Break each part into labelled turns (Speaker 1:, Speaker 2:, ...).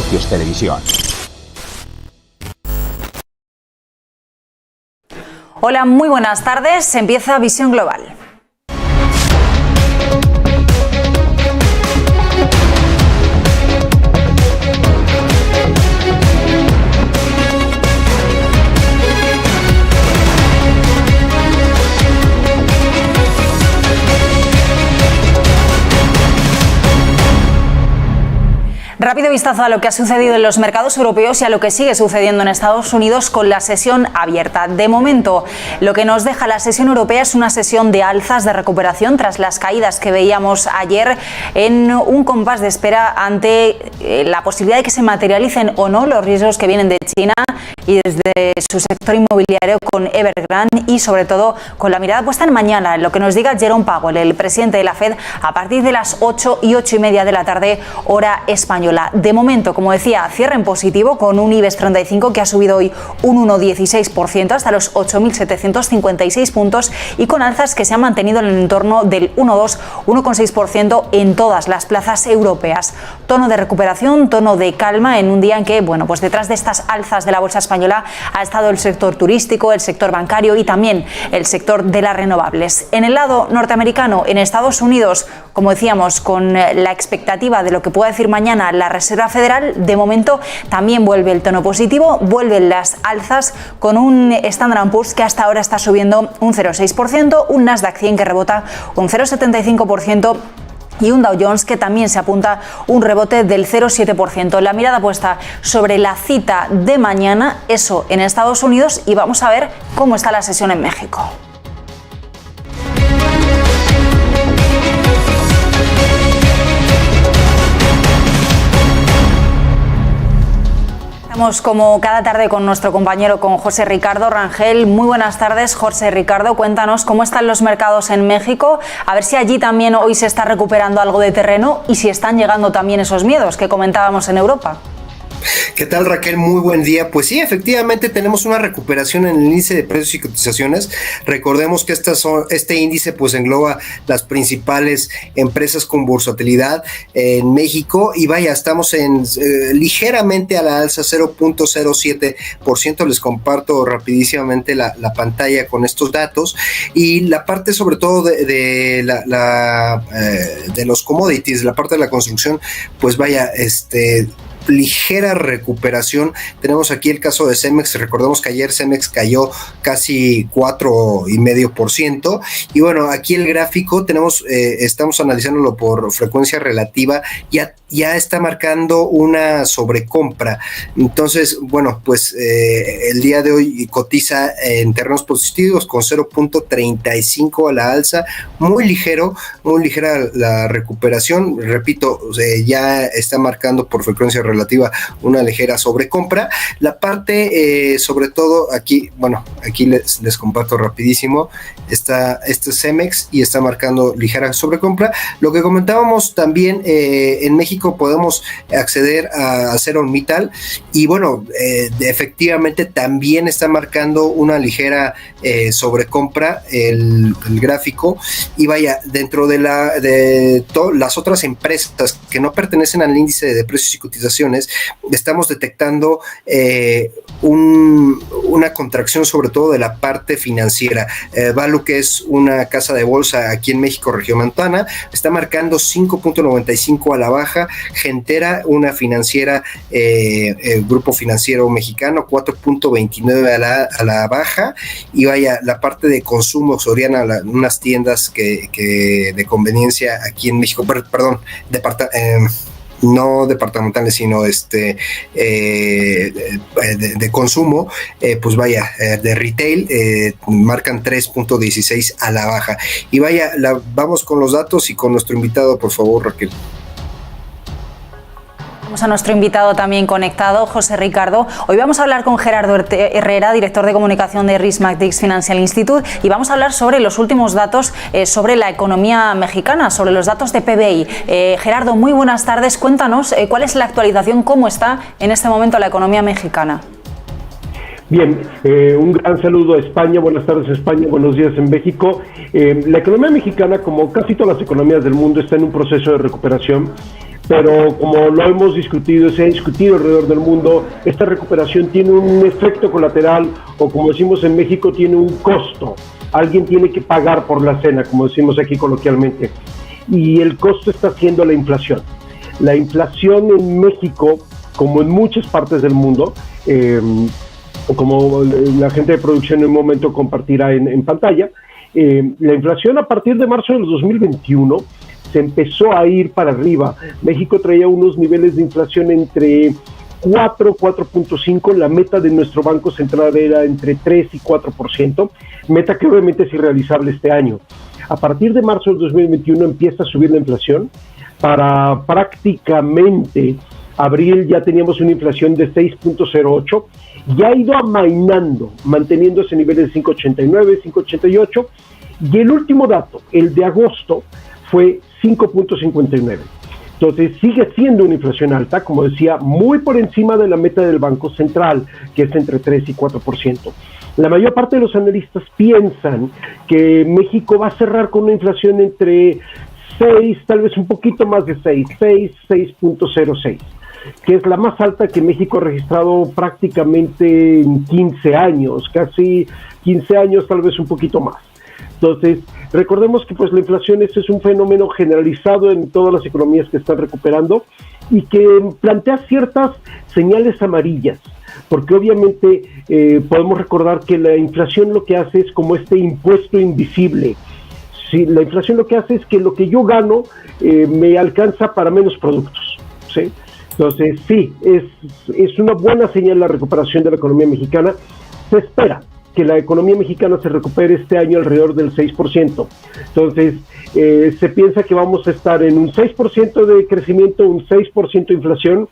Speaker 1: Negocios Televisión.
Speaker 2: Hola, muy buenas tardes. Empieza Visión Global. Rápido vistazo a lo que ha sucedido en los mercados europeos y a lo que sigue sucediendo en Estados Unidos con la sesión abierta. De momento, lo que nos deja la sesión europea es una sesión de alzas, de recuperación tras las caídas que veíamos ayer, en un compás de espera ante la posibilidad de que se materialicen o no los riesgos que vienen de China y desde su sector inmobiliario con Evergrande, y sobre todo con la mirada puesta en mañana, en lo que nos diga Jerome Powell, el presidente de la Fed, a partir de las 8 y 8:30 de la tarde, hora española. De momento, como decía, cierre en positivo con un IBEX 35 que ha subido hoy un 1,16% hasta los 8.756 puntos, y con alzas que se han mantenido en el entorno del 1,6% en todas las plazas europeas. Tono de recuperación, tono de calma en un día en que, bueno, pues detrás de estas alzas de la bolsa española ha estado el sector turístico, el sector bancario y también el sector de las renovables. En el lado norteamericano, en Estados Unidos, como decíamos, con la expectativa de lo que pueda decir mañana la Reserva Federal, de momento también vuelve el tono positivo, vuelven las alzas con un Standard & Poor's que hasta ahora está subiendo un 0,6%, un Nasdaq 100 que rebota un 0,75%, y un Dow Jones que también se apunta un rebote del 0,7%. La mirada puesta sobre la cita de mañana, eso en Estados Unidos, y vamos a ver cómo está la sesión en México. Estamos como cada tarde con nuestro compañero, con José Ricardo Rangel. Muy buenas tardes, José Ricardo. Cuéntanos cómo están los mercados en México, a ver si allí también hoy se está recuperando algo de terreno y si están llegando también esos miedos que comentábamos en Europa.
Speaker 3: ¿Qué tal, Raquel? Muy buen día. Pues sí, efectivamente tenemos una recuperación en el índice de precios y cotizaciones. Recordemos que este índice pues engloba las principales empresas con bursatilidad en México, y vaya, estamos en ligeramente a la alza, 0,07%. Les comparto rapidísimamente la pantalla con estos datos, y la parte sobre todo de los commodities, la parte de la construcción, pues vaya, ligera recuperación. Tenemos aquí el caso de Cemex. Recordemos que ayer Cemex cayó casi 4,5%, y bueno, aquí el gráfico tenemos, estamos analizándolo por frecuencia relativa, ya está marcando una sobrecompra. Entonces, bueno, pues el día de hoy cotiza en terrenos positivos con 0,35 a la alza, muy ligera la recuperación. Repito, ya está marcando por frecuencia relativa una ligera sobrecompra. La parte, sobre todo aquí, bueno, aquí les comparto rapidísimo, este Cemex, y está marcando ligera sobrecompra. Lo que comentábamos también, en México podemos acceder a ArcelorMittal, y bueno, efectivamente también está marcando una ligera sobrecompra el gráfico, y vaya, dentro de las otras empresas que no pertenecen al índice de precios y cotizaciones, estamos detectando una contracción sobre todo de la parte financiera. Value, que es una casa de bolsa aquí en México, regiomontana, está marcando 5,95 a la baja. Gentera, una financiera, grupo financiero mexicano, 4,29 a la baja. Y vaya, la parte de consumo, Soriana, unas tiendas que de conveniencia aquí en México, perdón, no departamentales, sino de consumo, pues vaya, de retail, marcan 3,16 a la baja. Y vaya, vamos con los datos y con nuestro invitado, por favor, Raquel.
Speaker 2: Vamos a nuestro invitado también conectado, José Ricardo. Hoy vamos a hablar con Gerardo Herrera, director de comunicación de Rismatrix Financial Institute, y vamos a hablar sobre los últimos datos sobre la economía mexicana, sobre los datos de PBI. Gerardo, muy buenas tardes. Cuéntanos cuál es la actualización, cómo está en este momento la economía mexicana.
Speaker 1: Bien, un gran saludo a España, buenas tardes España, buenos días en México. La economía mexicana, como casi todas las economías del mundo, está en un proceso de recuperación, pero como lo hemos discutido, se ha discutido alrededor del mundo, esta recuperación tiene un efecto colateral, o como decimos en México, tiene un costo. Alguien tiene que pagar por la cena, como decimos aquí coloquialmente, y el costo está siendo la inflación. La inflación en México, como en muchas partes del mundo, como la gente de producción en un momento compartirá en pantalla, la inflación a partir de marzo del 2021 se empezó a ir para arriba. México traía unos niveles de inflación entre 4.5, la meta de nuestro Banco Central era entre 3 y 4%, meta que obviamente es irrealizable este año. A partir de marzo del 2021 empieza a subir la inflación. Para prácticamente abril ya teníamos una inflación de 6.08, ya ha ido amainando, manteniéndose niveles de 5.89, 5.88, y el último dato, el de agosto, fue 5.59. Entonces sigue siendo una inflación alta, como decía, muy por encima de la meta del Banco Central, que es entre 3 y 4%. La mayor parte de los analistas piensan que México va a cerrar con una inflación entre 6, tal vez un poquito más de 6.06, que es la más alta que México ha registrado prácticamente en 15 años, casi 15 años, tal vez un poquito más. Entonces, recordemos que pues la inflación es un fenómeno generalizado en todas las economías que están recuperando y que plantea ciertas señales amarillas, porque obviamente podemos recordar que la inflación lo que hace es como este impuesto invisible. Sí, la inflación lo que hace es que lo que yo gano me alcanza para menos productos, ¿sí? Entonces, sí, es una buena señal la recuperación de la economía mexicana. Se espera que la economía mexicana se recupere este año alrededor del 6%. Entonces, se piensa que vamos a estar en un 6% de crecimiento, un 6% de inflación,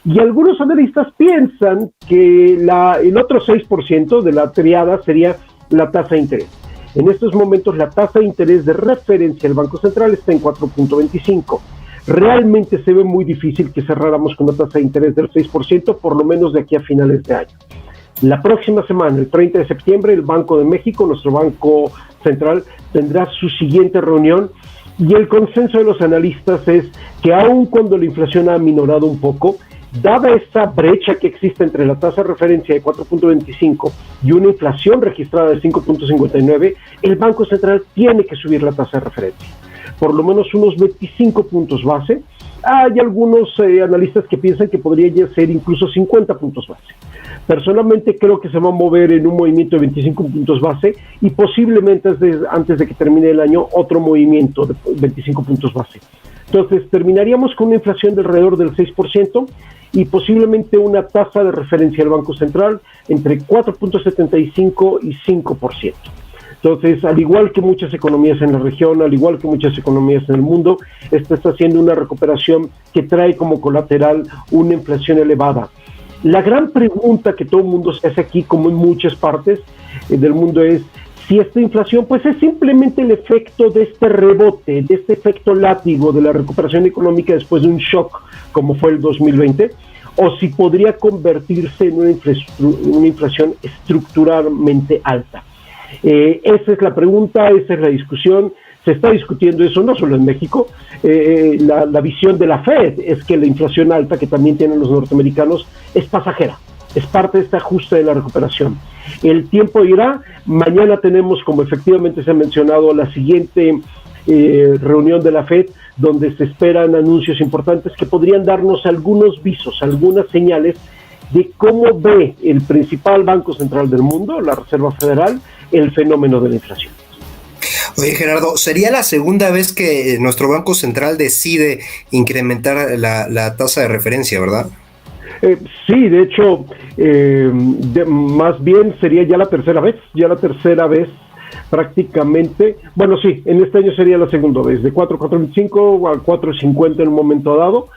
Speaker 1: y algunos analistas piensan que el otro 6% de la triada sería la tasa de interés. En estos momentos la tasa de interés de referencia del Banco Central está en 4.25. Realmente se ve muy difícil que cerráramos con una tasa de interés del 6%, por lo menos de aquí a finales de año. La próxima semana, el 30 de septiembre, el Banco de México, nuestro Banco Central, tendrá su siguiente reunión, y el consenso de los analistas es que aun cuando la inflación ha aminorado un poco, dada esa brecha que existe entre la tasa de referencia de 4.25 y una inflación registrada de 5.59, el Banco Central tiene que subir la tasa de referencia, por lo menos unos 25 puntos base. Hay algunos analistas que piensan que podría ser incluso 50 puntos base. Personalmente creo que se va a mover en un movimiento de 25 puntos base y posiblemente antes de que termine el año otro movimiento de 25 puntos base. Entonces terminaríamos con una inflación de alrededor del 6% y posiblemente una tasa de referencia del Banco Central entre 4.75 y 5%. Entonces, al igual que muchas economías en la región, al igual que muchas economías en el mundo, esta está haciendo una recuperación que trae como colateral una inflación elevada. La gran pregunta que todo el mundo se hace aquí, como en muchas partes del mundo, es si esta inflación pues es simplemente el efecto de este rebote, de este efecto látigo de la recuperación económica después de un shock como fue el 2020, o si podría convertirse en una inflación estructuralmente alta. Esa es la pregunta, esa es la discusión. Se está discutiendo eso no solo en México. La visión de la Fed es que la inflación alta que también tienen los norteamericanos es pasajera, es parte de este ajuste de la recuperación. El tiempo irá. Mañana tenemos, como efectivamente se ha mencionado, la siguiente reunión de la Fed, donde se esperan anuncios importantes que podrían darnos algunos visos, algunas señales de cómo ve el principal banco central del mundo, la Reserva Federal, el fenómeno de la inflación.
Speaker 3: Oye, Gerardo, sería la segunda vez que nuestro Banco Central decide incrementar la tasa de referencia, ¿verdad?
Speaker 1: Sí, de hecho, más bien sería ya la tercera vez prácticamente. Bueno, sí, en este año sería la segunda vez, de 4.25 a 4.50 en un momento dado.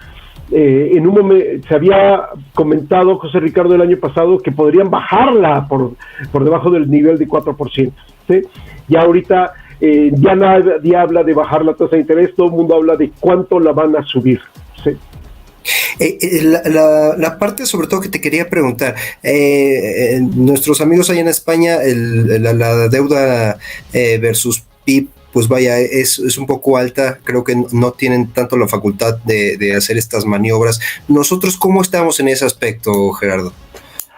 Speaker 1: En un momento se había comentado, José Ricardo, el año pasado que podrían bajarla por debajo del nivel de 4%, ¿sí? Ya ahorita ya nadie habla de bajar la tasa de interés, todo el mundo habla de cuánto la van a subir, ¿sí?
Speaker 3: La parte sobre todo que te quería preguntar, nuestros amigos allá en España, la deuda versus PIB, pues vaya, es un poco alta, creo que no tienen tanto la facultad de hacer estas maniobras. ¿Nosotros cómo estamos en ese aspecto, Gerardo?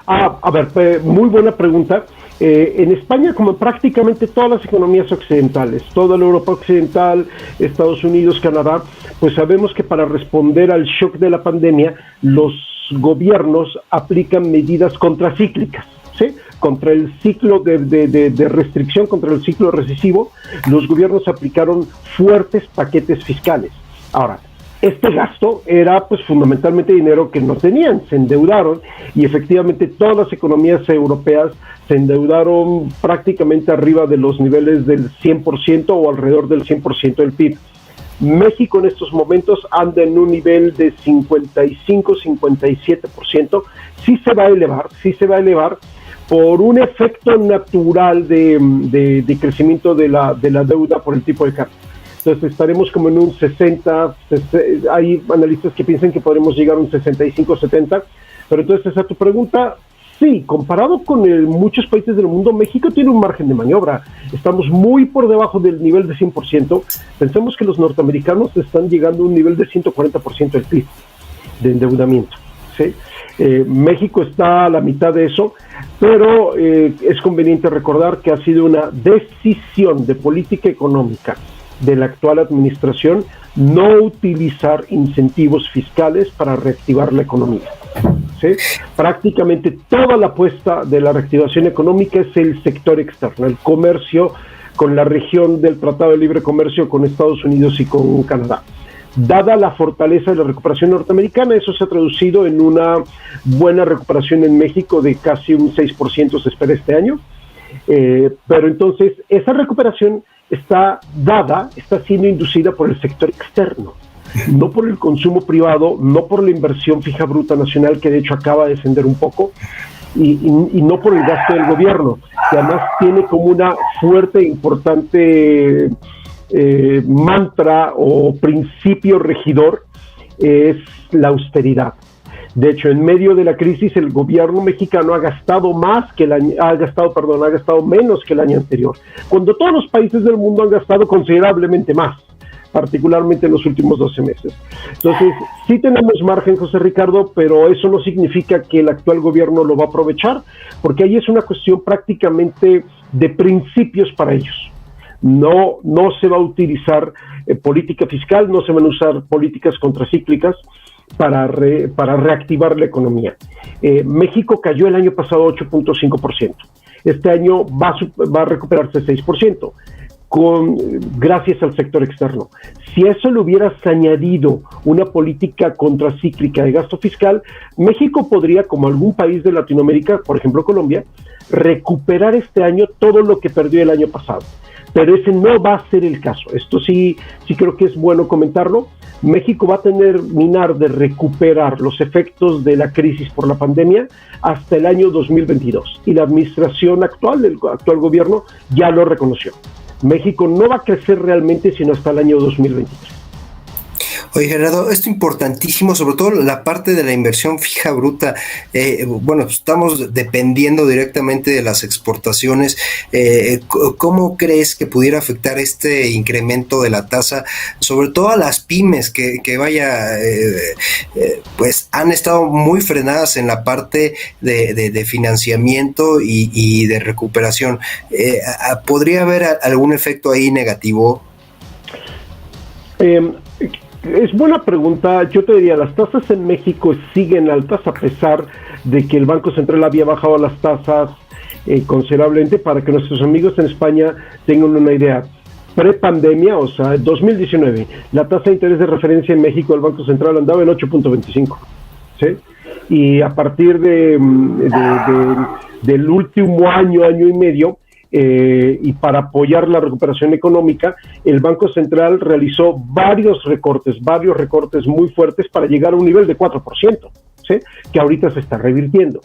Speaker 1: A ver, muy buena pregunta. En España, como prácticamente todas las economías occidentales, toda la Europa occidental, Estados Unidos, Canadá, pues sabemos que para responder al shock de la pandemia, los gobiernos aplican medidas contracíclicas, ¿sí? Contra el ciclo de restricción, contra el ciclo recesivo, los gobiernos aplicaron fuertes paquetes fiscales. Ahora, este gasto era pues fundamentalmente dinero que no tenían, se endeudaron y efectivamente todas las economías europeas se endeudaron prácticamente arriba de los niveles del 100% o alrededor del 100% del PIB. México en estos momentos anda en un nivel de 55-57%, sí se va a elevar por un efecto natural de crecimiento de la deuda por el tipo de cambio. Entonces estaremos como en un 60, hay analistas que piensan que podremos llegar a un 65-70, pero entonces a tu pregunta, sí, comparado con muchos países del mundo, México tiene un margen de maniobra, estamos muy por debajo del nivel de 100%, pensemos que los norteamericanos están llegando a un nivel de 140% del PIB, de endeudamiento, ¿sí? México está a la mitad de eso, pero es conveniente recordar que ha sido una decisión de política económica de la actual administración no utilizar incentivos fiscales para reactivar la economía, ¿sí? Prácticamente toda la apuesta de la reactivación económica es el sector externo, el comercio con la región del Tratado de Libre Comercio con Estados Unidos y con Canadá. Dada la fortaleza de la recuperación norteamericana, eso se ha traducido en una buena recuperación en México de casi un 6% se espera este año, pero entonces esa recuperación está siendo inducida por el sector externo, no por el consumo privado, no por la inversión fija bruta nacional, que de hecho acaba de descender un poco, y no por el gasto del gobierno, que además tiene como una fuerte e importante mantra o principio regidor, es la austeridad. De hecho, en medio de la crisis, el gobierno mexicano ha gastado menos que el año anterior, cuando todos los países del mundo han gastado considerablemente más, particularmente en los últimos 12 meses. Entonces, sí tenemos margen, José Ricardo, pero eso no significa que el actual gobierno lo va a aprovechar, porque ahí es una cuestión prácticamente de principios para ellos. No se va a utilizar política fiscal, no se van a usar políticas contracíclicas para reactivar la economía. México cayó el año pasado 8.5%. Este año va a recuperarse 6%, gracias al sector externo. Si eso le hubieras añadido una política contracíclica de gasto fiscal, México podría, como algún país de Latinoamérica, por ejemplo Colombia, recuperar este año todo lo que perdió el año pasado. Pero ese no va a ser el caso. Esto sí creo que es bueno comentarlo. México va a terminar de recuperar los efectos de la crisis por la pandemia hasta el año 2022. Y la administración actual, el actual gobierno, ya lo reconoció. México no va a crecer realmente sino hasta el año 2023.
Speaker 3: Oye, Gerardo, esto es importantísimo, sobre todo la parte de la inversión fija bruta. Bueno, estamos dependiendo directamente de las exportaciones. ¿Cómo crees que pudiera afectar este incremento de la tasa, sobre todo a las pymes que pues han estado muy frenadas en la parte de financiamiento y de recuperación? ¿Podría haber algún efecto ahí negativo?
Speaker 1: Es buena pregunta. Yo te diría, las tasas en México siguen altas a pesar de que el Banco Central había bajado las tasas considerablemente. Para que nuestros amigos en España tengan una idea, pre-pandemia, o sea, 2019, la tasa de interés de referencia en México del Banco Central andaba en 8.25, ¿sí? Y a partir del último año y medio, y para apoyar la recuperación económica, el Banco Central realizó varios recortes muy fuertes para llegar a un nivel de 4%, ¿sí? Que ahorita se está revirtiendo.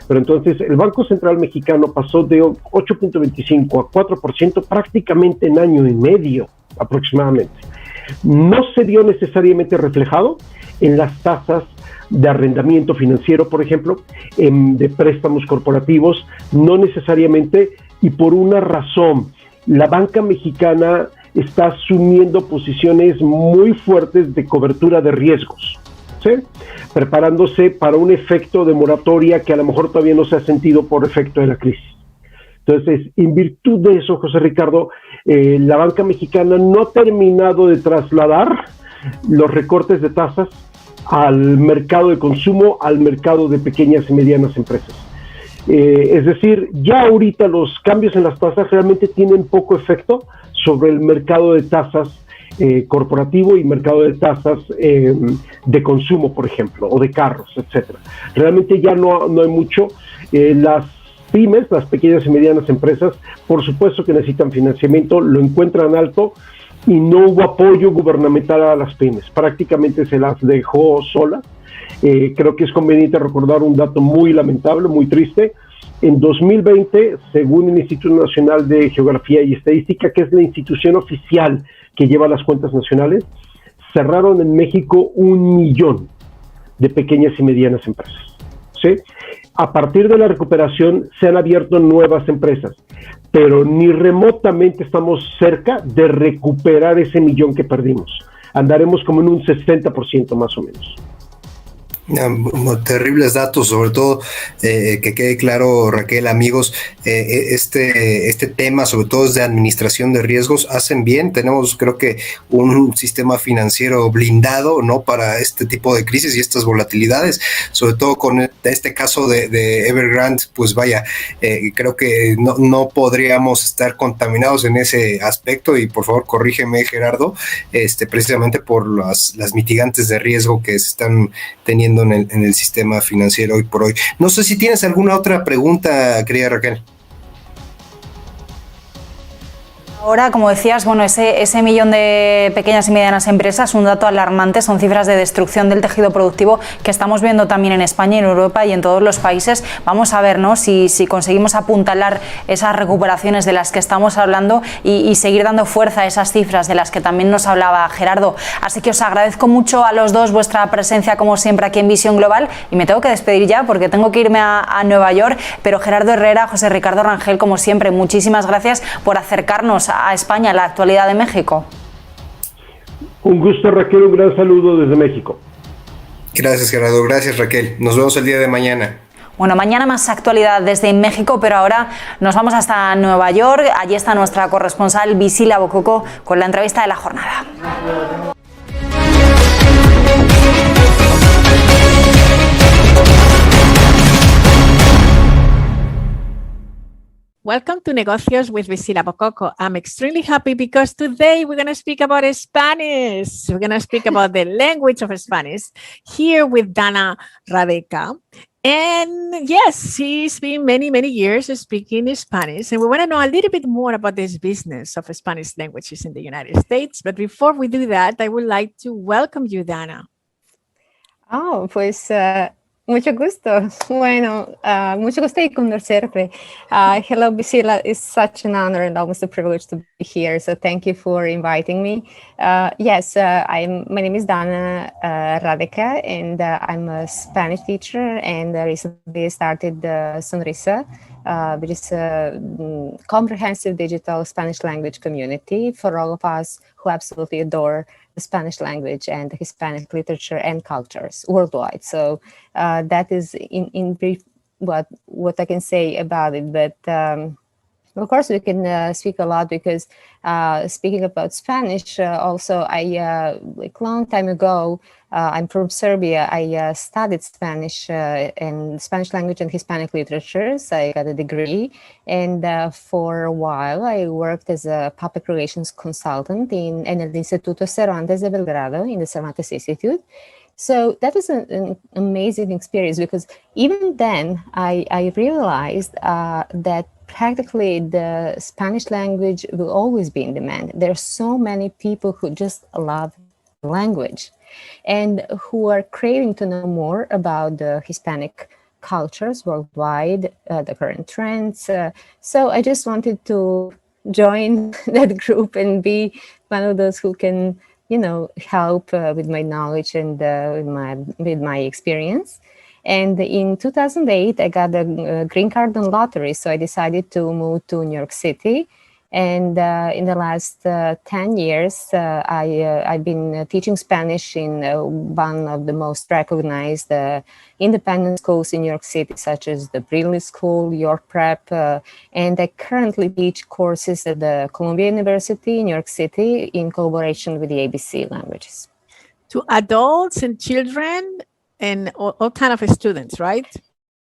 Speaker 1: Pero entonces el Banco Central mexicano pasó de 8.25 a 4% prácticamente en año y medio aproximadamente. No se vio necesariamente reflejado en las tasas de arrendamiento financiero, por ejemplo, de préstamos corporativos, no necesariamente, y por una razón. La banca mexicana está asumiendo posiciones muy fuertes de cobertura de riesgos, ¿sí? Preparándose para un efecto de moratoria que a lo mejor todavía no se ha sentido por efecto de la crisis. Entonces, en virtud de eso, José Ricardo, la banca mexicana no ha terminado de trasladar los recortes de tasas al mercado de consumo, al mercado de pequeñas y medianas empresas. Es decir, ya ahorita los cambios en las tasas realmente tienen poco efecto sobre el mercado de tasas corporativo y mercado de tasas de consumo, por ejemplo, o de carros, etcétera. Realmente ya no hay mucho. Las pymes, las pequeñas y medianas empresas, por supuesto que necesitan financiamiento, lo encuentran alto, y no hubo apoyo gubernamental a las pymes, prácticamente se las dejó solas. Creo que es conveniente recordar un dato muy lamentable, muy triste. En 2020, según el Instituto Nacional de Geografía y Estadística, que es la institución oficial que lleva las cuentas nacionales, cerraron en México 1 millón de pequeñas y medianas empresas, ¿sí? A partir de la recuperación se han abierto nuevas empresas, pero ni remotamente estamos cerca de recuperar ese 1 millón que perdimos. Andaremos como en un 60% más o menos.
Speaker 3: Terribles datos, sobre todo que quede claro, Raquel, amigos, este tema sobre todo es de administración de riesgos. Hacen bien, tenemos creo que un sistema financiero blindado, ¿no?, para este tipo de crisis y estas volatilidades, sobre todo con este caso de Evergrande. Pues vaya, creo que no podríamos estar contaminados en ese aspecto, y por favor corrígeme, Gerardo, precisamente por las mitigantes de riesgo que se están teniendo en el sistema financiero hoy por hoy. No sé si tienes alguna otra pregunta, querida Raquel.
Speaker 2: Ahora, como decías, bueno, ese millón de pequeñas y medianas empresas, un dato alarmante, son cifras de destrucción del tejido productivo que estamos viendo también en España, en Europa y en todos los países. Vamos a ver, ¿no?, si conseguimos apuntalar esas recuperaciones de las que estamos hablando y seguir dando fuerza a esas cifras de las que también nos hablaba Gerardo. Así que os agradezco mucho a los dos vuestra presencia, como siempre, aquí en Visión Global, y me tengo que despedir ya porque tengo que irme a Nueva York, pero Gerardo Herrera, José Ricardo Rangel, como siempre, muchísimas gracias por acercarnos a España, la actualidad de México.
Speaker 1: Un gusto, Raquel, un gran saludo desde México.
Speaker 3: Gracias, Gerardo, gracias, Raquel. Nos vemos el día de mañana.
Speaker 2: Bueno, mañana más actualidad desde México, pero ahora nos vamos hasta Nueva York. Allí está nuestra corresponsal Visila Bococo con la entrevista de la jornada.
Speaker 4: Welcome to Negocios with Visila Bococo. I'm extremely happy because today we're going to speak about Spanish. We're going to speak about the language of Spanish here with Dana Radeca. And yes, she's been many, many years speaking Spanish. And we want to know a little bit more about this business of Spanish languages in the United States. But before we do that, I would like to welcome you, Dana.
Speaker 5: Oh, pues mucho gusto. Bueno, mucho gusto de conocerte. Hello, Visila. It's such an honor and almost a privilege to be here. So thank you for inviting me. Yes, my name is Dana Radeca, and I'm a Spanish teacher, and recently started Sonrisa, which is a comprehensive digital Spanish language community for all of us who absolutely adore the Spanish language and the Hispanic literature and cultures worldwide. So that is in brief what I can say about it. But of course, we can speak a lot because speaking about Spanish, also like long time ago, I'm from Serbia. I studied Spanish and Spanish language and Hispanic literatures. I got a degree, and for a while I worked as a public relations consultant in el Instituto Cervantes de Belgrado in the Cervantes Institute. So that was an amazing experience because even then I realized that practically the Spanish language will always be in demand. There are so many people who just love the language and who are craving to know more about the Hispanic cultures worldwide, the current trends. So I just wanted to join that group and be one of those who can help with my knowledge and with my experience. And in 2008, I got a green card on lottery, so I decided to move to New York City. And in the last 10 years, I've been teaching Spanish in one of the most recognized independent schools in New York City, such as the Brindley School, York Prep, and I currently teach courses at the Columbia University in New York City in collaboration with the ABC languages.
Speaker 4: To adults and children and all kind of students, right?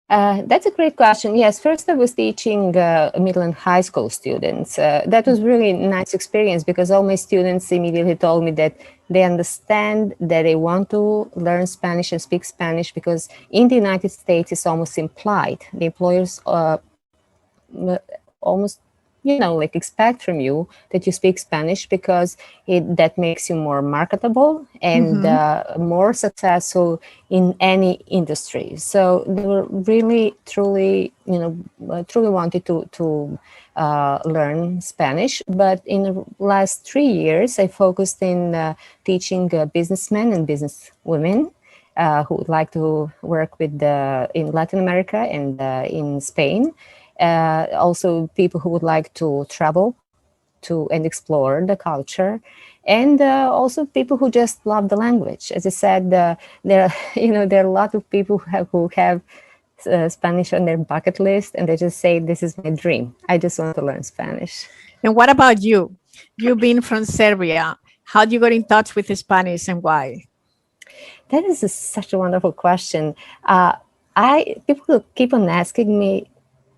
Speaker 5: That's a great question. Yes, first I was teaching middle and high school students. That was really nice experience because all my students immediately told me that they understand that they want to learn Spanish and speak Spanish because in the United States it's almost implied. The employers almost expect from you that you speak Spanish because that makes you more marketable and more successful in any industry. So they were really, truly wanted to learn Spanish. But in the last 3 years, I focused in teaching businessmen and businesswomen who would like to work with in Latin America and in Spain. Also people who would like to travel to and explore the culture, and also people who just love the language. As I said, there are a lot of people who have Spanish on their bucket list, and they just say, "This is my dream. I just want to learn Spanish."
Speaker 4: And what about you? You've been from Serbia. How did you get in touch with Spanish and why?
Speaker 5: That is such a wonderful question. People keep on asking me,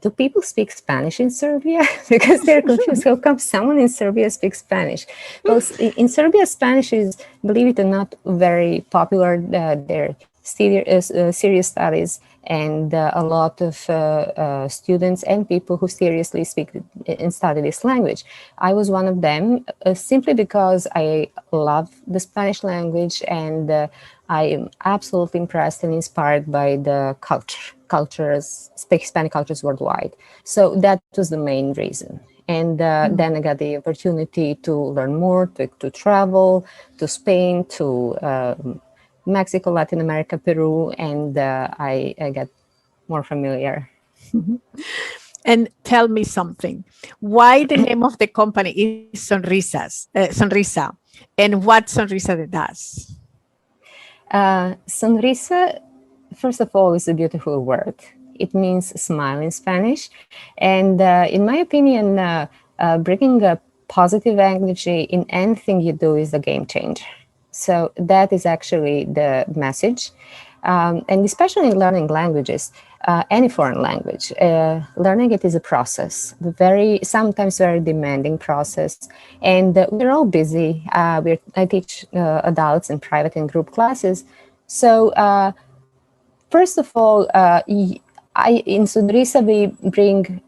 Speaker 5: do people speak Spanish in Serbia? Because they're confused. How come someone in Serbia speaks Spanish? Well, in Serbia, Spanish is, believe it or not, very popular. There are serious studies and a lot of students and people who seriously speak and study this language. I was one of them simply because I love the Spanish language and I am absolutely impressed and inspired by the Hispanic cultures worldwide. So that was the main reason. And then I got the opportunity to learn more, to travel to Spain, to Mexico, Latin America, Peru, and I got more familiar.
Speaker 4: And tell me something. Why the name of the company is Sonrisa, and what Sonrisa does?
Speaker 5: Sonrisa, first of all, is a beautiful word. It means smile in Spanish. And in my opinion, bringing a positive energy in anything you do is a game changer. So that is actually the message. And especially in learning languages, any foreign language, learning it is a process, sometimes very demanding process. And we're all busy. I teach adults in private and group classes. So first of all, in Sonrisa, we bring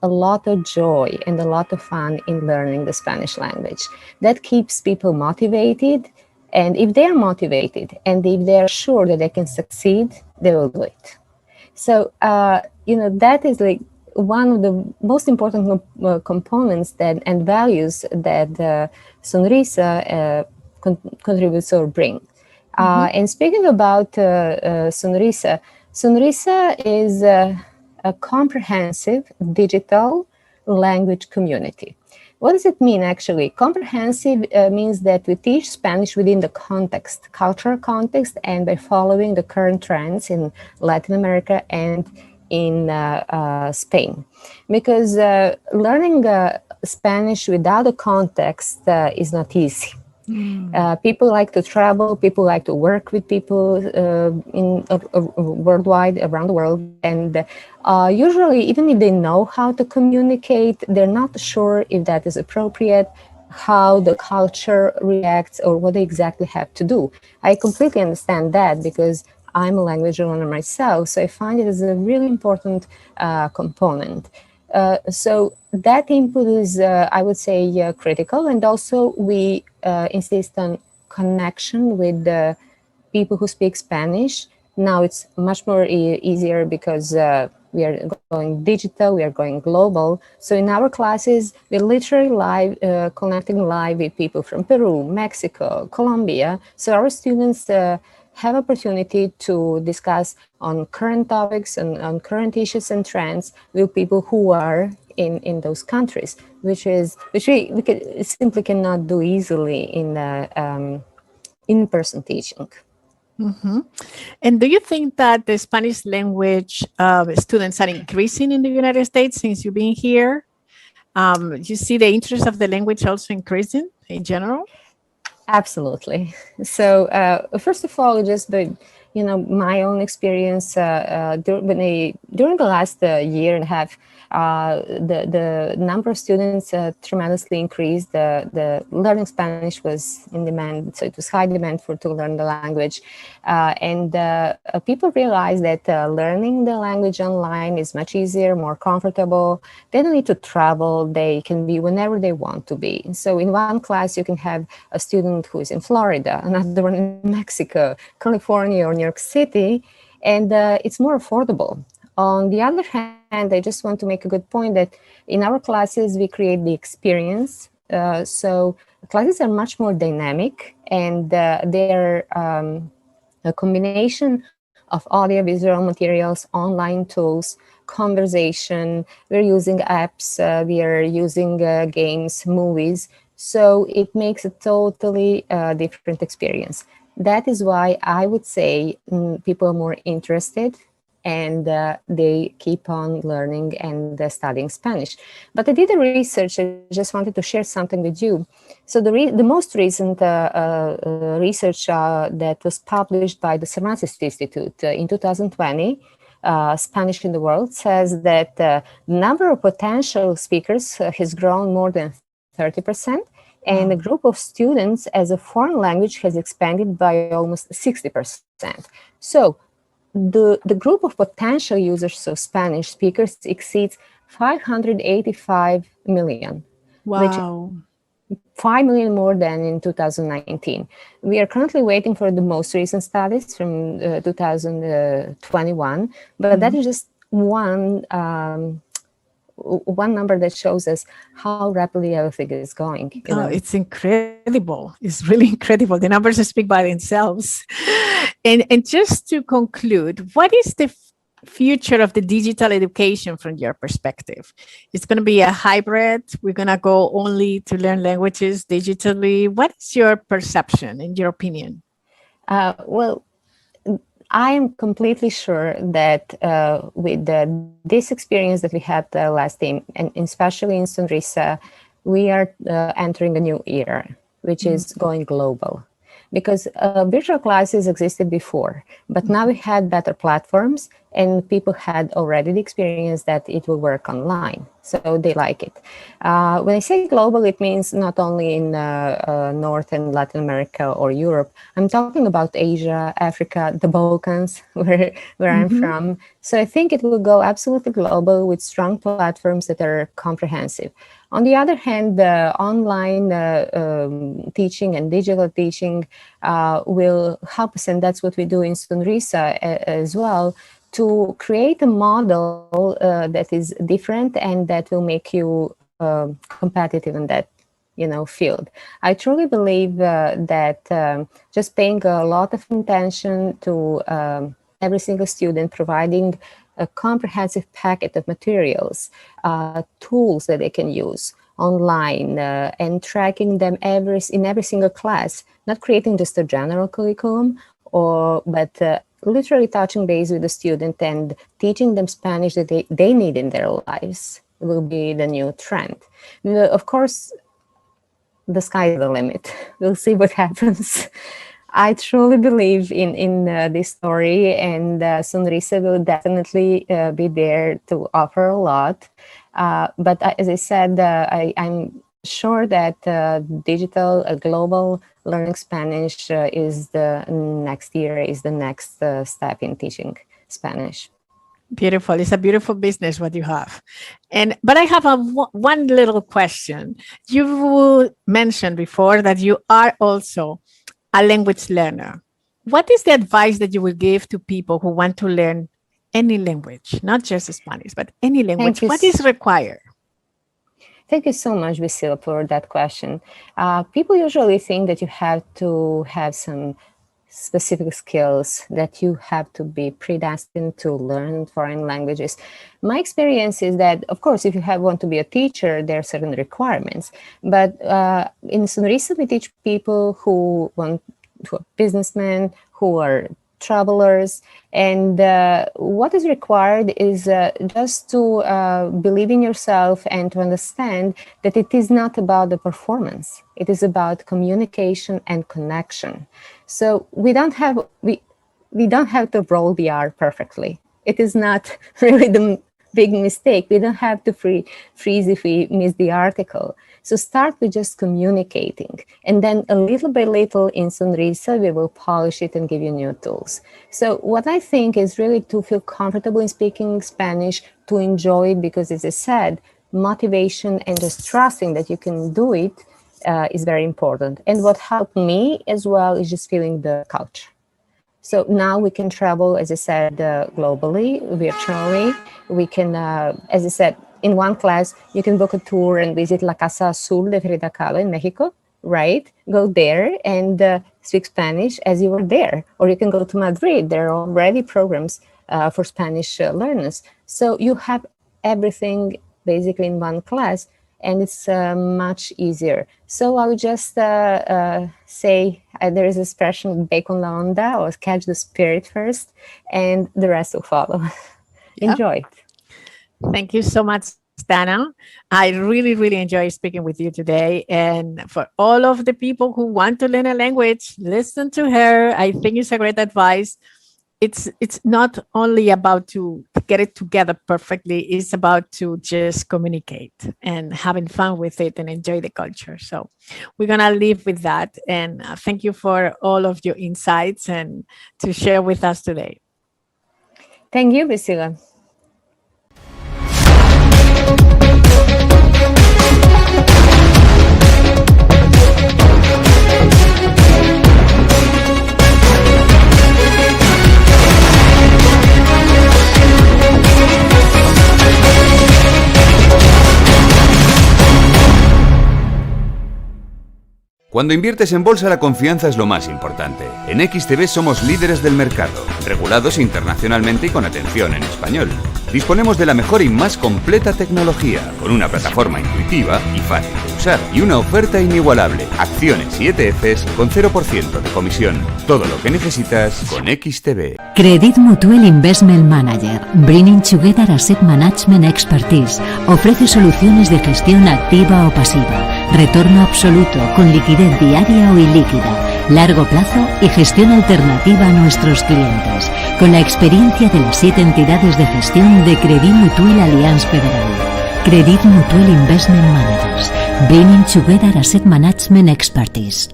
Speaker 5: a lot of joy and a lot of fun in learning the Spanish language. That keeps people motivated. And if they're motivated and if they're sure that they can succeed, they will do it. So, that is like one of the most important components and values that Sonrisa contributes or bring. And speaking about Sonrisa, Sonrisa is a comprehensive digital language community. What does it mean, actually? Comprehensive means that we teach Spanish within the context, cultural context, and by following the current trends in Latin America and in Spain. Because learning Spanish without a context is not easy. People like to travel, people like to work with people worldwide, around the world. And usually, even if they know how to communicate, they're not sure if that is appropriate, how the culture reacts, or what they exactly have to do. I completely understand that because I'm a language learner myself, so I find it as a really important component. So that input is, I would say, critical. And also we insist on connection with people who speak Spanish. Now it's much more easier because we are going digital, we are going global. So in our classes, we're literally connecting live with people from Peru, Mexico, Colombia. So our students have opportunity to discuss on current topics and on current issues and trends with people who are in those countries, which we simply cannot do easily in in-person teaching.
Speaker 4: Mm-hmm. And do you think that the Spanish language students are increasing in the United States since you've been here? You see the interest of the language also increasing in general?
Speaker 5: Absolutely. So first of all, just my own experience during the last year and a half, the number of students tremendously increased. The learning Spanish was in demand, so it was high demand to learn the language, and people realized that learning the language online is much easier, more comfortable. They don't need to travel. They can be whenever they want to be. So in one class, you can have a student who is in Florida, another one in Mexico, California, or New York City, and it's more affordable. On the other hand, I just want to make a good point that in our classes, we create the experience. So classes are much more dynamic, and they're a combination of audio-visual materials, online tools, conversation. We're using apps, we are using games, movies. So it makes a totally different experience. That is why I would say people are more interested and they keep on learning and studying Spanish. But I did a research. I just wanted to share something with you. So the most recent research that was published by the Cervantes Institute in 2020, Spanish in the World, says that the number of potential speakers has grown more than 30%, and the group of students as a foreign language has expanded by almost 60%. So the group of potential users of Spanish speakers exceeds 585 million.
Speaker 4: Wow.
Speaker 5: Which 5 million more than in 2019. We are currently waiting for the most recent studies from 2021, but that is just one number that shows us how rapidly everything is going.
Speaker 4: It's incredible. It's really incredible. The numbers speak by themselves. And just to conclude, what is the future of the digital education from your perspective? It's going to be a hybrid. We're going to go only to learn languages digitally. What is your perception, in your opinion?
Speaker 5: Well, I am completely sure that with this experience that we had last time, and especially in Sonrisa, we are entering a new era, which is going global. Because virtual classes existed before, but now we had better platforms and people had already the experience that it will work online. So they like it. When I say global, it means not only in North and Latin America or Europe. I'm talking about Asia, Africa, the Balkans, where I'm from. So I think it will go absolutely global with strong platforms that are comprehensive. On the other hand, the online teaching and digital teaching will help us, and that's what we do in Sonrisa as well, to create a model that is different and that will make you competitive in that field. I truly believe that just paying a lot of attention to every single student, providing a comprehensive packet of materials, tools that they can use online, and tracking them in every single class, not creating just a general curriculum, but literally touching base with the student and teaching them Spanish that they need in their lives will be the new trend. Of course, the sky is the limit. We'll see what happens. I truly believe in this story, and Sonrisa will definitely be there to offer a lot. But as I said, I'm sure that digital, global learning Spanish is the next step in teaching Spanish.
Speaker 4: Beautiful. It's a beautiful business what you have. But I have one little question. You mentioned before that you are also a language learner. What is the advice that you will give to people who want to learn any language, not just Spanish, but any language, what is required?
Speaker 5: Thank you so much, Priscilla, for that question. People usually think that you have to have some specific skills, that you have to be predestined to learn foreign languages. My experience is that, of course, if you want to be a teacher, there are certain requirements. But in Sonrisa, we teach people who are businessmen, who are travelers, and what is required is just to believe in yourself and to understand that it is not about the performance. It is about communication and connection. So we don't have to roll the R perfectly. It is not really the big mistake. We don't have to freeze if we miss the article. So start with just communicating, and then a little by little in Sonrisa, we will polish it and give you new tools. So what I think is really to feel comfortable in speaking Spanish, to enjoy it, because as I said, motivation and just trusting that you can do it is very important. And what helped me as well is just feeling the culture. So now we can travel, as I said, globally, virtually. We can, as I said, in one class, you can book a tour and visit La Casa Azul de Frida Kahlo in Mexico, right? Go there and speak Spanish as you were there. Or you can go to Madrid. There are already programs for Spanish learners. So you have everything basically in one class, and it's much easier. So I would just say there is a expression, bacon la onda, or catch the spirit first, and the rest will follow. Enjoy it.
Speaker 4: Thank you so much, Dana. I really, really enjoy speaking with you today. And for all of the people who want to learn a language, listen to her. I think it's a great advice. It's not only about to get it together perfectly. It's about to just communicate and having fun with it and enjoy the culture. So we're going to leave with that. And thank you for all of your insights and to share with us today.
Speaker 5: Thank you, Priscilla.
Speaker 6: Cuando inviertes en bolsa, la confianza es lo más importante. En XTB somos líderes del mercado, regulados internacionalmente y con atención en español. Disponemos de la mejor y más completa tecnología, con una plataforma intuitiva y fácil de usar, y una oferta inigualable. Acciones y ETFs con 0% de comisión. Todo lo que necesitas con XTB.
Speaker 7: Credit Mutual Investment Manager, bringing together asset management expertise. Ofrece soluciones de gestión activa o pasiva, retorno absoluto con liquidez diaria o ilíquida, largo plazo y gestión alternativa a nuestros clientes, con la experiencia de las 7 entidades de gestión de Credit Mutual Allianz Federal. Credit Mutual Investment Managers, bringing together asset management expertise.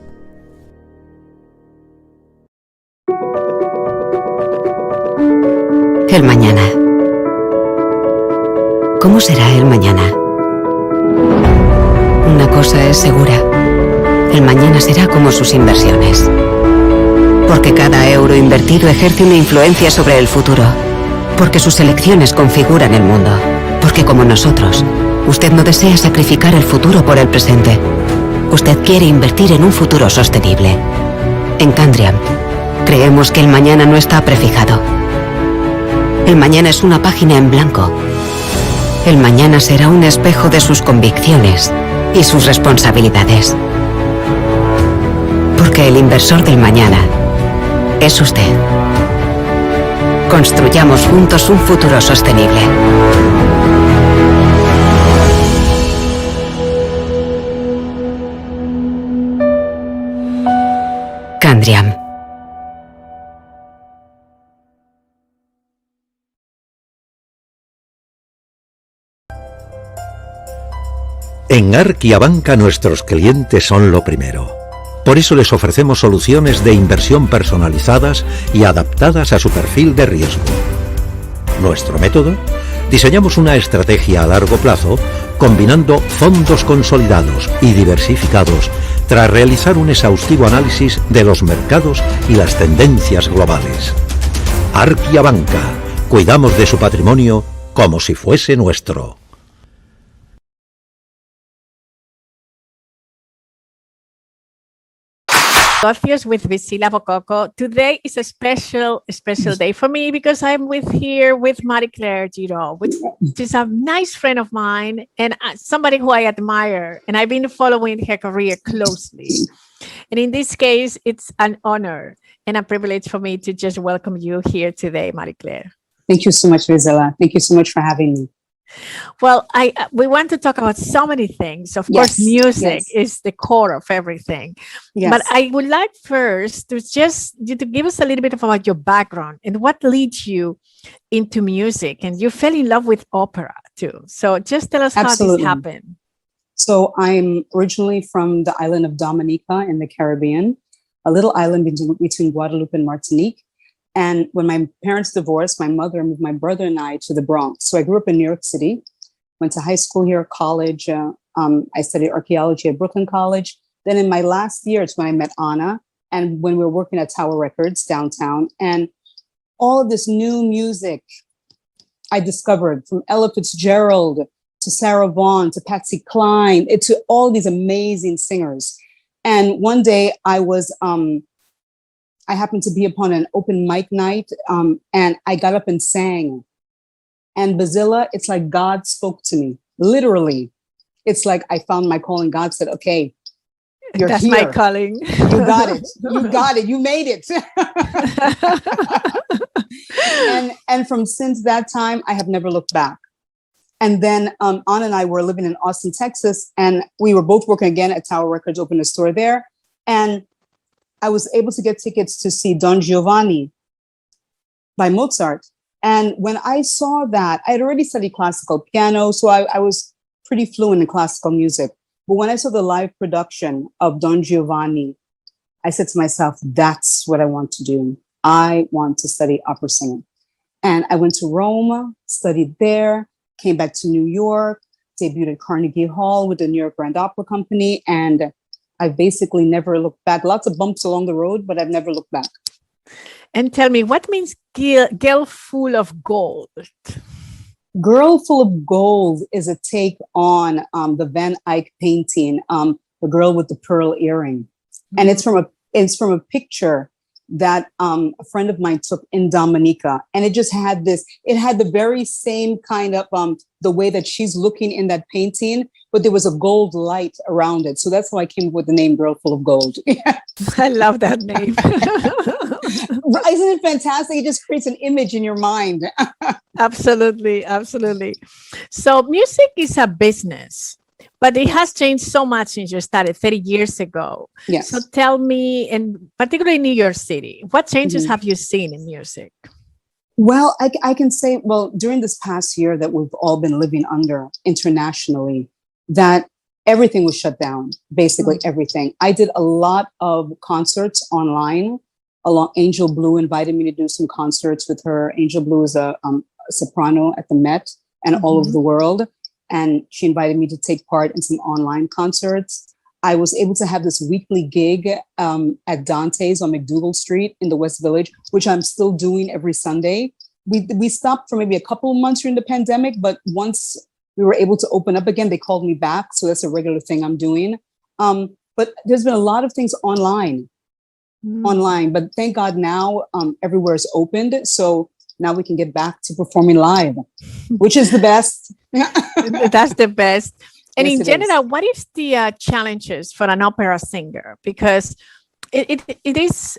Speaker 8: El mañana. ¿Cómo será el mañana? Una cosa es segura. El mañana será como sus inversiones. Porque cada euro invertido ejerce una influencia sobre el futuro. Porque sus elecciones configuran el mundo. Porque como nosotros, usted no desea sacrificar el futuro por el presente. Usted quiere invertir en un futuro sostenible. En Candriam, creemos que el mañana no está prefijado. El mañana es una página en blanco. El mañana será un espejo de sus convicciones y sus responsabilidades. Porque el inversor del mañana es usted. Construyamos juntos un futuro sostenible. Candriam.
Speaker 9: En Arquia Banca nuestros clientes son lo primero. Por eso les ofrecemos soluciones de inversión personalizadas y adaptadas a su perfil de riesgo. Nuestro método: diseñamos una estrategia a largo plazo combinando fondos consolidados y diversificados tras realizar un exhaustivo análisis de los mercados y las tendencias globales. Arquia Banca, Cuidamos de su patrimonio como si fuese nuestro.
Speaker 4: Negocios with Priscilla Bococo. Today is a special day for me because I'm here with Marie Claire Giraud, which is a nice friend of mine and somebody who I admire, and I've been following her career closely. And in this case, it's an honor and a privilege for me to just welcome you here today, Marie Claire.
Speaker 10: Thank you so much, Rizella. Thank you so much for having me.
Speaker 4: Well, we want to talk about so many things. Of course, music is the core of everything. Yes. But I would like first to just you to give us a little bit about your background and what leads you into music. And you fell in love with opera too. So just tell us how this happened.
Speaker 10: So I'm originally from the island of Dominica in the Caribbean, a little island between Guadeloupe and Martinique. And when my parents divorced, my mother moved my brother and I to the Bronx. So I grew up in New York City, went to high school here, college. I studied archaeology at Brooklyn College. Then in my last year, it's when I met Anna, and when we were working at Tower Records downtown. And all of this new music I discovered, from Ella Fitzgerald to Sarah Vaughan to Patsy Cline, to all these amazing singers. And one day I happened to be upon an open mic night, and I got up and sang. And Bazilla, it's like God spoke to me, literally. It's like I found my calling. God said, okay,
Speaker 4: that's
Speaker 10: here.
Speaker 4: My calling.
Speaker 10: You got it. You got it. You made it. and from since that time, I have never looked back. And then Anna and I were living in Austin, Texas, and we were both working again at Tower Records, opened a store there. And I was able to get tickets to see Don Giovanni by Mozart. And when I saw that, I had already studied classical piano, so I was pretty fluent in classical music. But when I saw the live production of Don Giovanni, I said to myself, that's what I want to do. I want to study opera singing. And I went to Rome, studied there, came back to New York, debuted at Carnegie Hall with the New York Grand Opera Company, and I basically never looked back. Lots of bumps along the road, but I've never looked back.
Speaker 4: And tell me, what means Girl Full of Gold?
Speaker 10: Girl Full of Gold is a take on the Van Eyck painting, The Girl with the Pearl Earring. Mm-hmm. And it's from a picture that a friend of mine took in Dominica. And it just had the very same kind of, the way that she's looking in that painting, but there was a gold light around it. So that's how I came up with the name Girl Full of Gold.
Speaker 4: I love that name.
Speaker 10: Isn't it fantastic? It just creates an image in your mind.
Speaker 4: Absolutely. Absolutely. So music is a business, but it has changed so much since you started 30 years ago.
Speaker 10: Yes.
Speaker 4: So tell me, and particularly in New York City, what changes have you seen in music?
Speaker 10: Well, I can say, during this past year that we've all been living under internationally, that everything was shut down, basically everything. I did a lot of concerts online. Angel Blue invited me to do some concerts with her. Angel Blue is a soprano at the Met and all over the world. And she invited me to take part in some online concerts. I was able to have this weekly gig at Dante's on McDougal Street in the West Village, which I'm still doing every Sunday. We stopped for maybe a couple of months during the pandemic, but once we were able to open up again, they called me back. So that's a regular thing I'm doing. But there's been a lot of things online. But thank God now everywhere is opened. So now we can get back to performing live, which is the best.
Speaker 4: That's the best. And yes, in general, what is the challenges for an opera singer? Because it is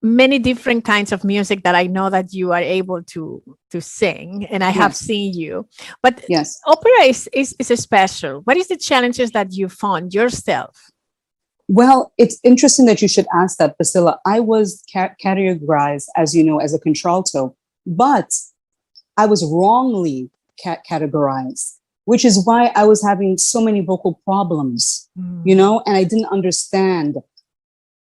Speaker 4: many different kinds of music that I know that you are able to sing, and I have seen you. But opera is special. What is the challenges that you found yourself?
Speaker 10: Well, it's interesting that you should ask that, Priscilla. I was categorized, as you know, as a contralto, but I was wrongly categorized, which is why I was having so many vocal problems, and I didn't understand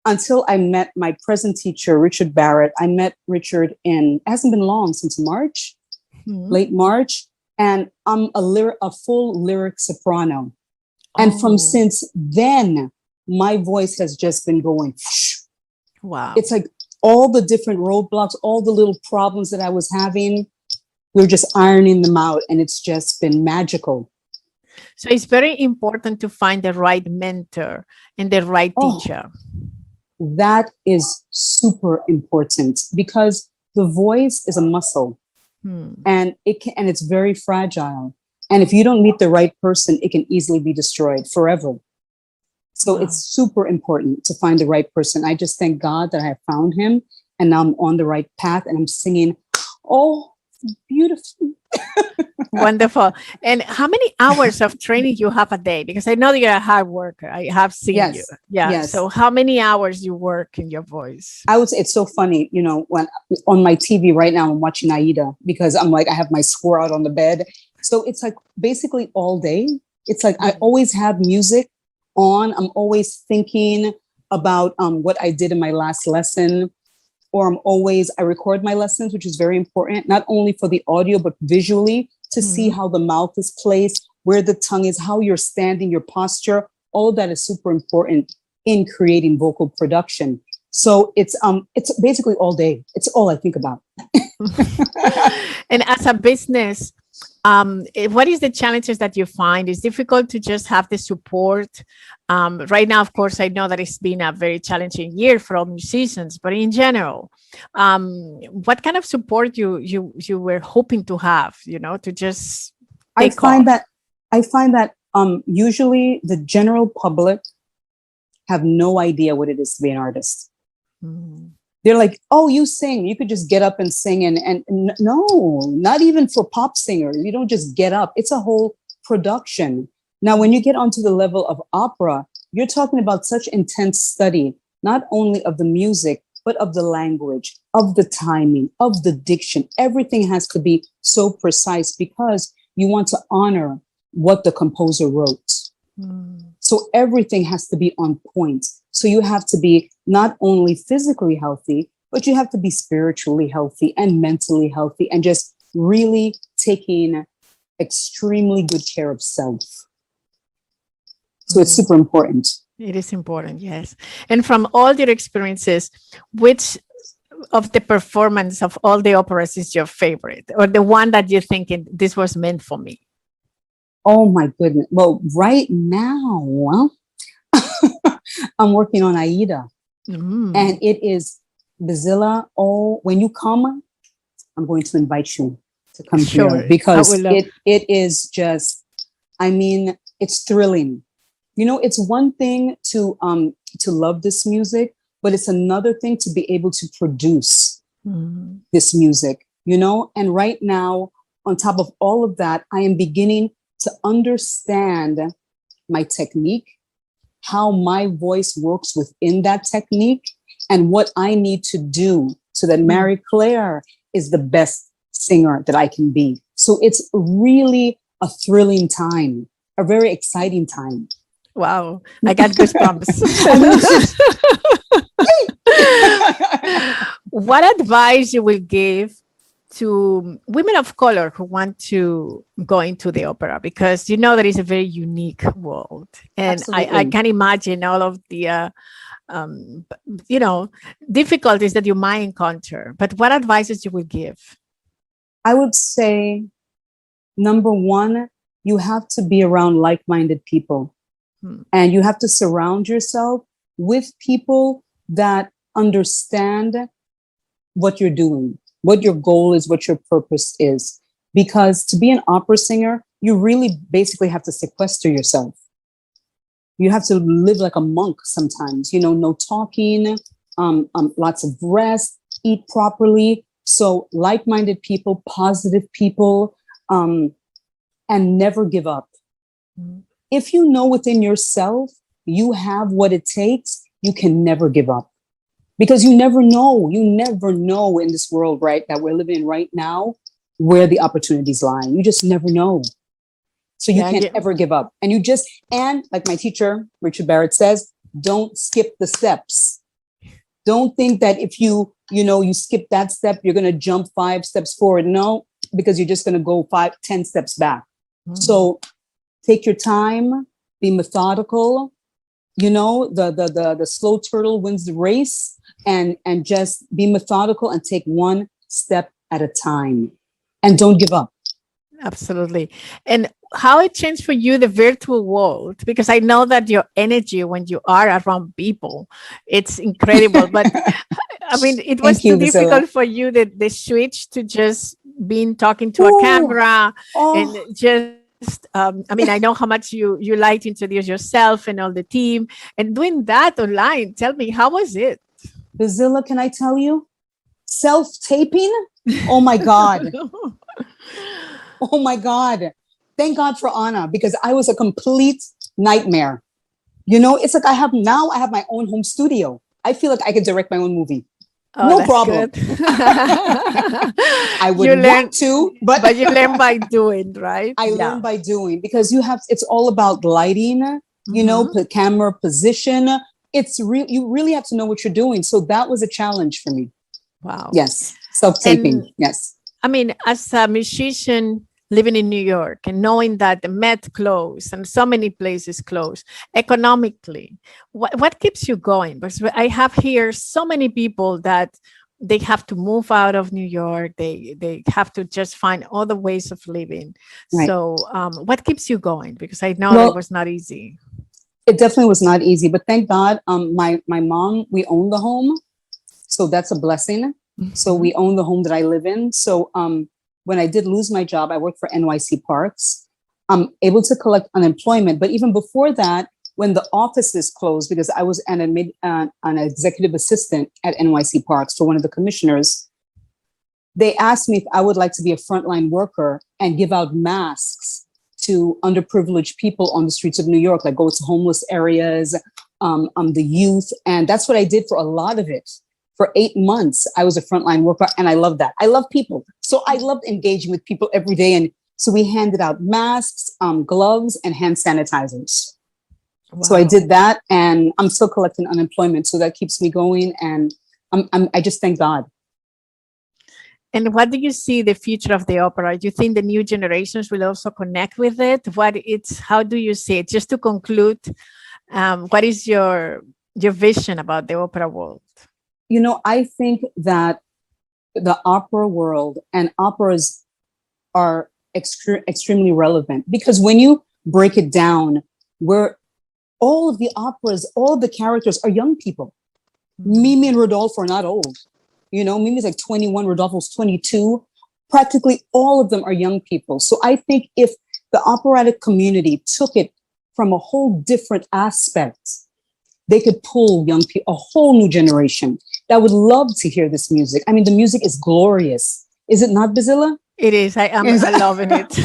Speaker 10: until I met my present teacher, Richard Barrett. I met Richard it hasn't been long, since March, late March, and I'm a full lyric soprano. And from since then, my voice has just been going.
Speaker 4: Wow.
Speaker 10: It's like all the different roadblocks, all the little problems that I was having, we're just ironing them out, and it's just been magical.
Speaker 4: So it's very important to find the right mentor and the right teacher.
Speaker 10: That is super important because the voice is a muscle, and it's very fragile. And if you don't meet the right person, it can easily be destroyed forever. So it's super important to find the right person. I just thank God that I have found him, and now I'm on the right path, and I'm singing. Oh, beautiful.
Speaker 4: Wonderful. And how many hours of training you have a day? Because I know that you're a hard worker. I have seen you. Yeah.
Speaker 10: Yes.
Speaker 4: So how many hours you work in your voice?
Speaker 10: I would say it's so funny, you know, when on my TV right now, I'm watching Aida because I'm like, I have my score out on the bed. So it's like basically all day. It's like I always have music on. I'm always thinking about what I did in my last lesson. Or I record my lessons, which is very important, not only for the audio, but visually to see how the mouth is placed, where the tongue is, how you're standing, your posture. All of that is super important in creating vocal production. So it's basically all day. It's all I think about.
Speaker 4: And as a business, what is the challenges that you find? It's difficult to just have the support. Right now, of course, I know that it's been a very challenging year for all musicians, but in general, what kind of support you were hoping to have, you know, to just
Speaker 10: I find that usually the general public have no idea what it is to be an artist. They're like, oh, you sing, you could just get up and sing. And no, not even for pop singers. You don't just get up. It's a whole production. Now, when you get onto the level of opera, you're talking about such intense study, not only of the music, but of the language, of the timing, of the diction. Everything has to be so precise because you want to honor what the composer wrote. So everything has to be on point. So you have to be not only physically healthy, but you have to be spiritually healthy and mentally healthy and just really taking extremely good care of self. So it's super important.
Speaker 4: It is important, yes. And from all your experiences, which of the performance of all the operas is your favorite, or the one that you're thinking, this was meant for me?
Speaker 10: Oh my goodness. Well, right now, I'm working on Aida. And it is Bazilla. Oh, when you come, I'm going to invite you to come here because it is just, I mean, it's thrilling. You know, it's one thing to love this music, but it's another thing to be able to produce this music, you know? And right now, on top of all of that, I am beginning to understand my technique, how my voice works within that technique, and what I need to do so that Marie Claire is the best singer that I can be. So it's really a thrilling time, a very exciting time.
Speaker 4: Wow, I got goosebumps. What advice you will give to women of color who want to go into the opera? Because you know that is a very unique world, and I can imagine all of the you know, difficulties that you might encounter. But what advices you would give?
Speaker 10: I would say, number one, you have to be around like-minded people, and you have to surround yourself with people that understand what you're doing, what your goal is, what your purpose is. Because to be an opera singer, you really basically have to sequester yourself. You have to live like a monk sometimes, you know, no talking, lots of rest, eat properly. So like-minded people, positive people, and never give up. If you know within yourself, you have what it takes, you can never give up. Because you never know in this world, right, that we're living in right now, where the opportunities lie. You just never know. So you can't ever give up. And and like my teacher, Richard Barrett says, don't skip the steps. Don't think that if you skip that step, you're going to jump 5 steps forward. No, because you're just going to go 5-10 steps back. So take your time, be methodical. You know, the slow turtle wins the race. and just be methodical and take one step at a time, and don't give up.
Speaker 4: Absolutely. And how it changed for you, the virtual world, because I know that your energy when you are around people, it's incredible. But I mean, it was too difficult for you, the switch to just being talking to a camera and just, I mean, I know how much you like to introduce yourself and all the team, and doing that online. Tell me, how was it?
Speaker 10: Bazilla, can I tell you? Self-taping? Oh my God. Oh my God. Thank God for Anna, because I was a complete nightmare. You know, it's like I have my own home studio. I feel like I could direct my own movie. No problem. I would want to, but
Speaker 4: you learn by doing, right?
Speaker 10: I learn by doing, because it's all about lighting, you know, camera position. You really have to know what you're doing. So that was a challenge for me.
Speaker 4: Wow.
Speaker 10: Yes. Self-taping. Yes.
Speaker 4: I mean, as a musician living in New York and knowing that the Met closed and so many places closed, economically, what keeps you going? Because I have here so many people that they have to move out of New York. They have to just find other ways of living. Right. So what keeps you going? Because I know it was not easy.
Speaker 10: It definitely was not easy, but thank God, my mom, we own the home. So that's a blessing. So we own the home that I live in. So when I did lose my job, I worked for NYC Parks. I'm able to collect unemployment. But even before that, when the offices closed, because I was an executive assistant at NYC Parks for one of the commissioners, they asked me if I would like to be a frontline worker and give out masks to underprivileged people on the streets of New York, like go to homeless areas, the youth. And that's what I did for a lot of it. For 8 months, I was a frontline worker, and I love that. I love people. So I loved engaging with people every day. And so we handed out masks, gloves, and hand sanitizers. Wow. So I did that, and I'm still collecting unemployment. So that keeps me going. And I just thank God.
Speaker 4: And what do you see the future of the opera? Do you think the new generations will also connect with it? How do you see it? Just to conclude, what is your vision about the opera world?
Speaker 10: You know, I think that the opera world and operas are extremely relevant, because when you break it down, where all of the operas, all of the characters are young people. Mimi and Rodolfo are not old. You know, Mimi's like 21, Rodolfo's 22. Practically all of them are young people. So I think if the operatic community took it from a whole different aspect, they could pull young people, a whole new generation that would love to hear this music. I mean, the music is glorious. Is it not, Bazilla?
Speaker 4: It is. I'm loving it.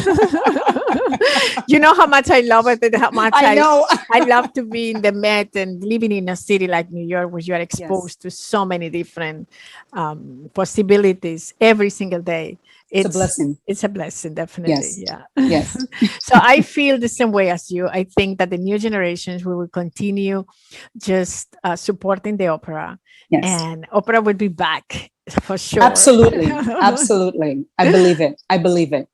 Speaker 4: You know how much I love it, and how much I know. I love to be in the Met and living in a city like New York, where you are exposed to so many different possibilities every single day.
Speaker 10: It's a blessing.
Speaker 4: It's a blessing, definitely.
Speaker 10: Yes.
Speaker 4: Yeah.
Speaker 10: Yes.
Speaker 4: So I feel the same way as you. I think that the new generations will continue just supporting the opera. Yes. And opera will be back for sure.
Speaker 10: Absolutely. Absolutely. I believe it.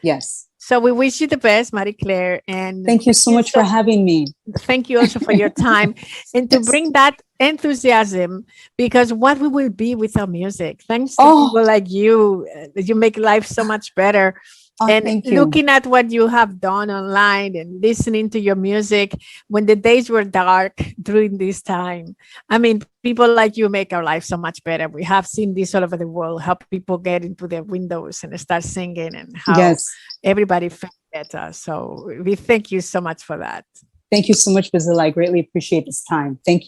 Speaker 10: Yes.
Speaker 4: So we wish you the best, Marie-Claire. And
Speaker 10: thank you so much for having me.
Speaker 4: Thank you also for your time and to bring that enthusiasm, because what we will be without music. Thanks to people like you. You make life so much better. And looking at what you have done online and listening to your music when the days were dark during this time. I mean, people like you make our life so much better. We have seen this all over the world, how people get into their windows and start singing, and how everybody feels better. So we thank you so much for that.
Speaker 10: Thank you so much, Bazilla. I greatly appreciate this time. Thank you.